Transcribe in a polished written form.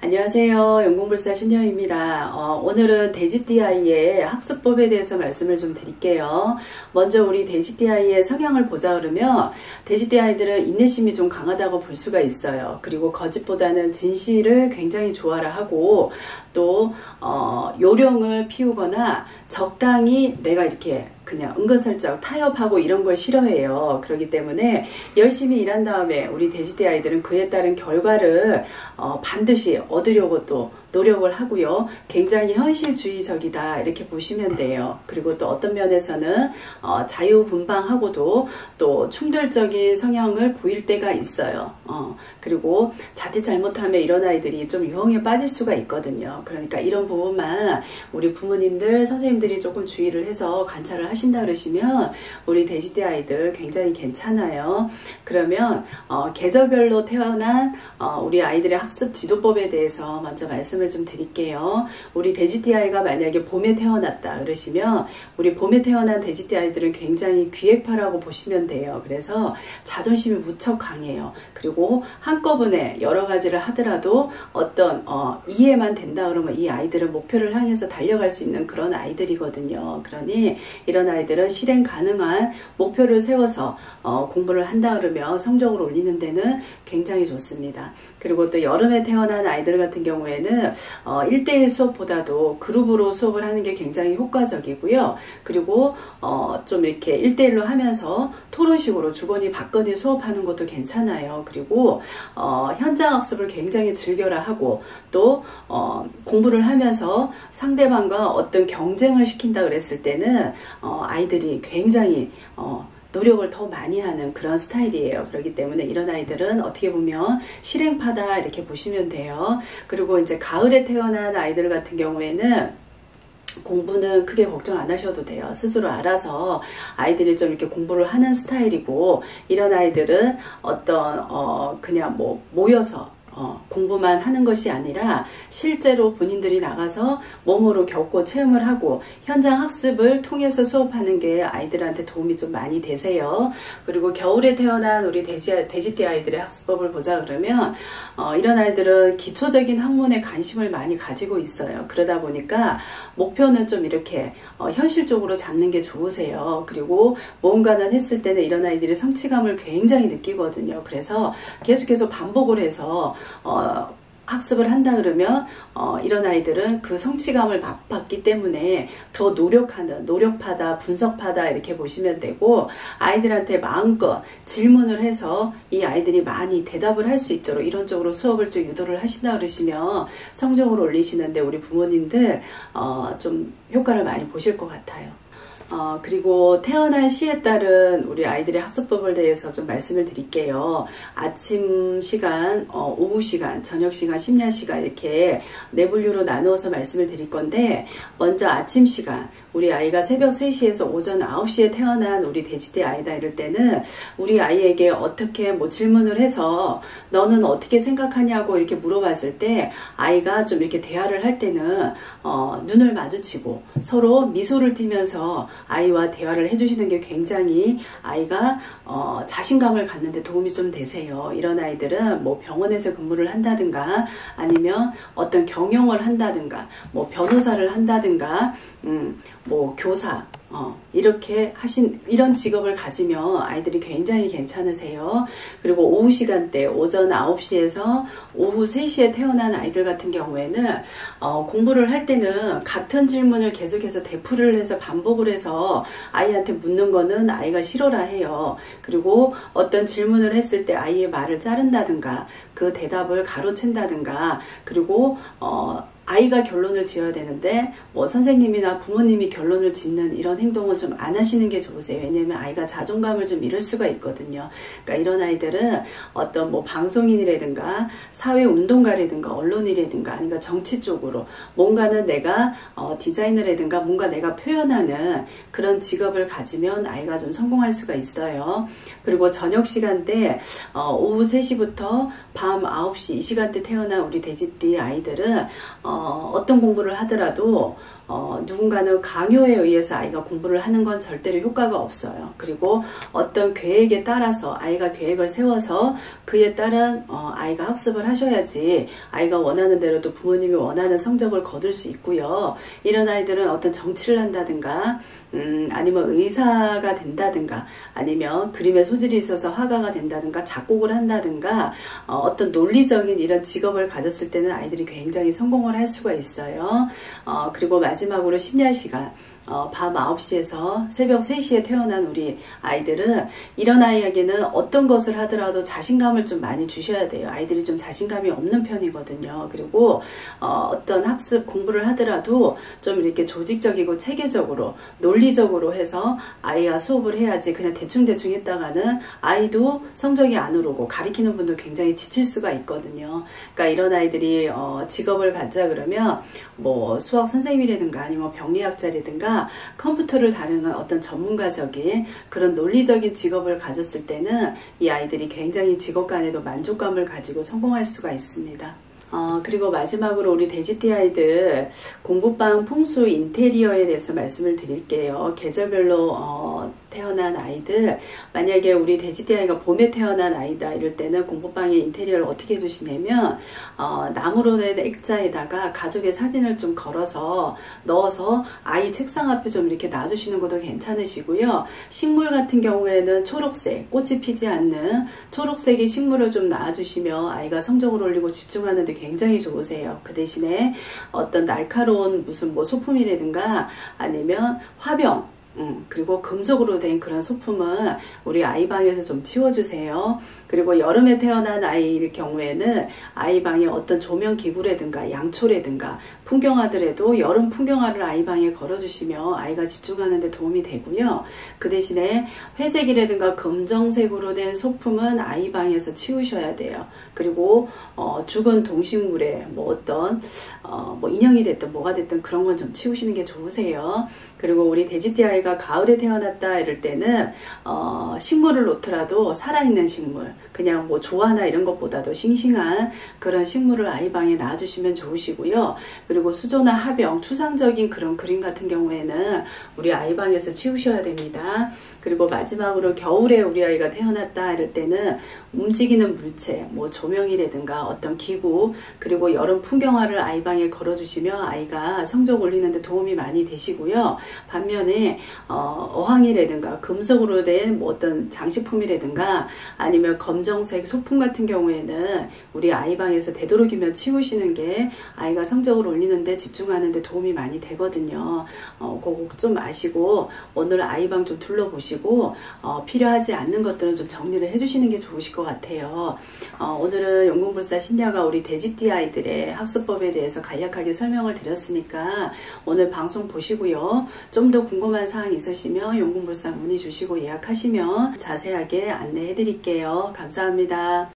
안녕하세요. 연공불사 신여입니다. 오늘은 돼지띠아이의 학습법에 대해서 말씀을 좀 드릴게요. 먼저 우리 돼지띠아이의 성향을 보자 그러면 돼지띠아이들은 인내심이 좀 강하다고 볼 수가 있어요. 그리고 거짓보다는 진실을 굉장히 좋아라 하고 또 요령을 피우거나 적당히 내가 이렇게 그냥 은근슬쩍 타협하고 이런 걸 싫어해요. 그렇기 때문에 열심히 일한 다음에 우리 돼지띠 아이들은 그에 따른 결과를 반드시 얻으려고 또 노력을 하고요. 굉장히 현실주의적이다 이렇게 보시면 돼요. 그리고 또 어떤 면에서는 자유분방하고도 또 충돌적인 성향을 보일 때가 있어요. 그리고 자칫 잘못하면 이런 아이들이 좀 유형에 빠질 수가 있거든요. 그러니까 이런 부분만 우리 부모님들, 선생님들이 조금 주의를 해서 관찰을 하신다 그러시면 우리 돼지띠 아이들 굉장히 괜찮아요. 그러면 계절별로 태어난 우리 아이들의 학습 지도법에 대해서 먼저 말씀을 좀 드릴게요. 우리 돼지띠 아이가 만약에 봄에 태어났다 그러시면 우리 봄에 태어난 돼지띠 아이들은 굉장히 기획파라고 보시면 돼요. 그래서 자존심이 무척 강해요. 그리고 한꺼번에 여러 가지를 하더라도 어떤 이해만 된다 그러면 이 아이들은 목표를 향해서 달려갈 수 있는 그런 아이들이거든요. 그러니 이런 아이들은 실행 가능한 목표를 세워서 공부를 한다 그러면 성적을 올리는 데는 굉장히 좋습니다. 그리고 또 여름에 태어난 아이들 같은 경우에는 1대1 수업보다도 그룹으로 수업을 하는 게 굉장히 효과적이고요. 그리고 좀 이렇게 1대1로 하면서 토론식으로 주거니 받거니 수업하는 것도 괜찮아요. 그리고 현장 학습을 굉장히 즐겨라 하고 또 공부를 하면서 상대방과 어떤 경쟁을 시킨다 그랬을 때는 아이들이 굉장히 노력을 더 많이 하는 그런 스타일이에요. 그렇기 때문에 이런 아이들은 어떻게 보면 실행파다 이렇게 보시면 돼요. 그리고 이제 가을에 태어난 아이들 같은 경우에는 공부는 크게 걱정 안 하셔도 돼요. 스스로 알아서 아이들이 좀 이렇게 공부를 하는 스타일이고 이런 아이들은 어떤 그냥 모여서 공부만 하는 것이 아니라 실제로 본인들이 나가서 몸으로 겪고 체험을 하고 현장 학습을 통해서 수업하는 게 아이들한테 도움이 좀 많이 되세요. 그리고 겨울에 태어난 우리 돼지띠 아이들의 학습법을 보자 그러면 이런 아이들은 기초적인 학문에 관심을 많이 가지고 있어요. 그러다 보니까 목표는 좀 이렇게 현실적으로 잡는 게 좋으세요. 그리고 뭔가는 했을 때는 이런 아이들이 성취감을 굉장히 느끼거든요. 그래서 계속해서 반복을 해서 학습을 한다 그러면 이런 아이들은 그 성취감을 맛봤기 때문에 더 노력하는 노력파다 분석파다 이렇게 보시면 되고 아이들한테 마음껏 질문을 해서 이 아이들이 많이 대답을 할 수 있도록 이런 쪽으로 수업을 좀 유도를 하신다 그러시면 성적을 올리시는데 우리 부모님들 좀 효과를 많이 보실 것 같아요. 그리고 태어난 시에 따른 우리 아이들의 학습법에 대해서 좀 말씀을 드릴게요. 아침 시간, 오후 시간, 저녁 시간, 심야 시간 이렇게 네 분류로 나누어서 말씀을 드릴 건데 먼저 아침 시간, 우리 아이가 새벽 3시에서 오전 9시에 태어난 우리 돼지띠 아이다 이럴 때는 우리 아이에게 어떻게 질문을 해서 너는 어떻게 생각하냐고 이렇게 물어봤을 때 아이가 좀 이렇게 대화를 할 때는 눈을 마주치고 서로 미소를 띠면서 아이와 대화를 해주시는 게 굉장히 아이가 자신감을 갖는 데 도움이 좀 되세요. 이런 아이들은 병원에서 근무를 한다든가 아니면 어떤 경영을 한다든가 변호사를 한다든가 교사 이렇게 이런 직업을 가지면 아이들이 굉장히 괜찮으세요. 그리고 오후 시간대 오전 9시에서 오후 3시에 태어난 아이들 같은 경우에는 공부를 할 때는 같은 질문을 계속해서 되풀이를 해서 반복을 해서 아이한테 묻는 거는 아이가 싫어라 해요. 그리고 어떤 질문을 했을 때 아이의 말을 자른다든가 그 대답을 가로챈다든가 그리고 아이가 결론을 지어야 되는데 선생님이나 부모님이 결론을 짓는 이런 행동을 좀 안 하시는 게 좋으세요. 왜냐하면 아이가 자존감을 좀 잃을 수가 있거든요. 그러니까 이런 아이들은 어떤 방송인이라든가 사회운동가라든가 언론이라든가 아니면 정치 쪽으로 뭔가는 내가 디자이너라든가 뭔가 내가 표현하는 그런 직업을 가지면 아이가 좀 성공할 수가 있어요. 그리고 저녁 시간대 오후 3시부터 밤 9시 이 시간대 태어난 우리 돼지띠 아이들은 어떤 공부를 하더라도 누군가는 강요에 의해서 아이가 공부를 하는 건 절대로 효과가 없어요. 그리고 어떤 계획에 따라서 아이가 계획을 세워서 그에 따른 아이가 학습을 하셔야지 아이가 원하는 대로 또 부모님이 원하는 성적을 거둘 수 있고요. 이런 아이들은 어떤 정치를 한다든가 아니면 의사가 된다든가 아니면 그림에 소질이 있어서 화가가 된다든가 작곡을 한다든가 어떤 논리적인 이런 직업을 가졌을 때는 아이들이 굉장히 성공을 할 수가 있어요. 그리고 마지막으로 심야 시간 밤 9시에서 새벽 3시에 태어난 우리 아이들은 이런 아이에게는 어떤 것을 하더라도 자신감을 좀 많이 주셔야 돼요. 아이들이 좀 자신감이 없는 편이거든요. 그리고 어떤 학습 공부를 하더라도 좀 이렇게 조직적이고 체계적으로 논리적으로 해서 아이와 수업을 해야지 그냥 대충대충 했다가는 아이도 성적이 안 오르고 가르치는 분도 굉장히 지칠 수가 있거든요. 그러니까 이런 아이들이 직업을 갖자 그러면 뭐 수학 선생님이라든가 아니면 병리학자라든가 컴퓨터를 다루는 어떤 전문가적인 그런 논리적인 직업을 가졌을 때는 이 아이들이 굉장히 직업 간에도 만족감을 가지고 성공할 수가 있습니다. 그리고 마지막으로 우리 돼지띠 아이들 공부방 풍수 인테리어에 대해서 말씀을 드릴게요. 계절별로 태어난 아이들, 만약에 우리 돼지띠 아이가 봄에 태어난 아이다 이럴 때는 공부방의 인테리어를 어떻게 해주시냐면 나무로 된 액자에다가 가족의 사진을 좀 걸어서 넣어서 아이 책상 앞에 좀 이렇게 놔주시는 것도 괜찮으시고요. 식물 같은 경우에는 초록색, 꽃이 피지 않는 초록색의 식물을 좀 놔주시면 아이가 성적을 올리고 집중하는 데 굉장히 좋으세요. 그 대신에 어떤 날카로운 무슨 뭐 소품이라든가 아니면 화병 그리고 금속으로 된 그런 소품은 우리 아이방에서 좀 치워주세요. 그리고 여름에 태어난 아이일 경우에는 아이방에 어떤 조명 기구라든가 양초라든가 풍경화들에도 여름 풍경화를 아이방에 걸어주시면 아이가 집중하는 데 도움이 되고요. 그 대신에 회색이라든가 검정색으로 된 소품은 아이방에서 치우셔야 돼요. 그리고 죽은 동식물에 뭐 어떤 뭐 인형이 됐든 뭐가 됐든 그런 건 좀 치우시는 게 좋으세요. 그리고 우리 돼지띠 아이가 가을에 태어났다 이럴 때는 식물을 놓더라도 살아있는 식물, 그냥 뭐 조화나 이런 것보다도 싱싱한 그런 식물을 아이방에 놔주시면 좋으시고요. 그리고 수조나 하병, 추상적인 그런 그림 같은 경우에는 우리 아이방에서 치우셔야 됩니다. 그리고 마지막으로 겨울에 우리 아이가 태어났다 이럴 때는 움직이는 물체, 뭐 조명이라든가 어떤 기구, 그리고 여름 풍경화를 아이방에 걸어주시면 아이가 성적 올리는 데 도움이 많이 되시고요. 반면에 어항이라든가 금속으로 된 뭐 어떤 장식품이라든가 아니면 검정색 소품 같은 경우에는 우리 아이방에서 되도록이면 치우시는 게 아이가 성적을 올리는 데 집중하는 데 도움이 많이 되거든요. 그거 좀 아시고 오늘 아이방 좀 둘러보시고 필요하지 않는 것들은 좀 정리를 해주시는 게 좋으실 것 같아요. 오늘은 용궁불사 신야가 우리 돼지띠 아이들의 학습법에 대해서 간략하게 설명을 드렸으니까 오늘 방송 보시고요. 좀 더 궁금한 사항 있으시면 용궁불사 문의 주시고 예약하시면 자세하게 안내해 드릴게요. 감사합니다.